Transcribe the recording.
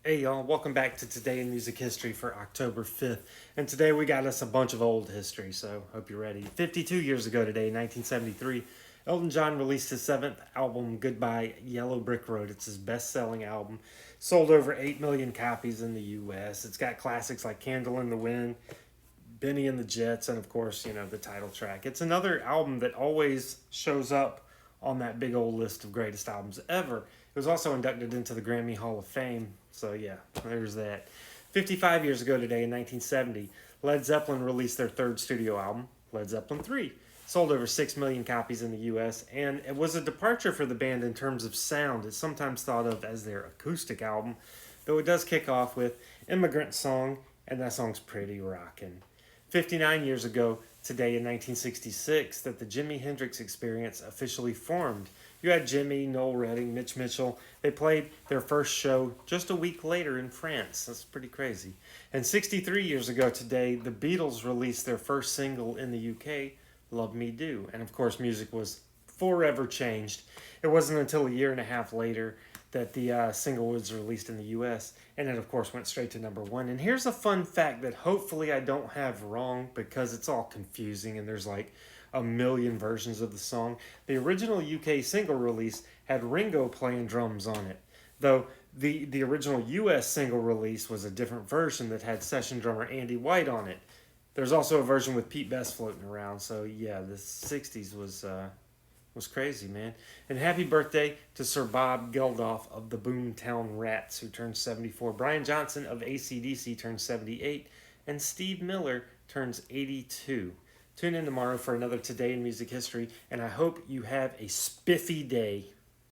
Hey y'all, welcome back to Today in Music History for October 5th. And today we got us a bunch of old history, so hope you're ready. 52 years ago today, 1973, Elton John released his seventh album, Goodbye Yellow Brick Road. It's his best-selling album. Sold over 8 million copies in the US. It's got classics like Candle in the Wind, Benny and the Jets, and of course, the title track. It's another album that always shows up on that big old list of greatest albums ever. It was also inducted into the Grammy Hall of Fame, so yeah, there's that. 55 years ago today, in 1970, Led Zeppelin released their third studio album, Led Zeppelin 3. Sold over 6 million copies in the US, and it was a departure for the band in terms of sound. It's sometimes thought of as their acoustic album, though it does kick off with Immigrant Song, and that song's pretty rockin'. 59 years ago today in 1966 that the Jimi Hendrix Experience officially formed. You had Jimmy, Noel Redding, Mitch Mitchell. They played their first show just a week later in France. That's pretty crazy. And 63 years ago today, the Beatles released their first single in the UK, Love Me Do. And of course, music was forever changed. It wasn't until a year and a half later that the single was released in the US, and it of course went straight to number one. And here's a fun fact that hopefully I don't have wrong because it's all confusing and there's like a million versions of the song. The original UK single release had Ringo playing drums on it, though the original US single release was a different version that had session drummer Andy White on it. There's also a version with Pete Best floating around, so yeah, the 60s was crazy, man. And happy birthday to Sir Bob Geldof of the Boomtown Rats, who turned 74. Brian Johnson of AC/DC turns 78. And Steve Miller turns 82. Tune in tomorrow for another Today in Music History, and I hope you have a spiffy day.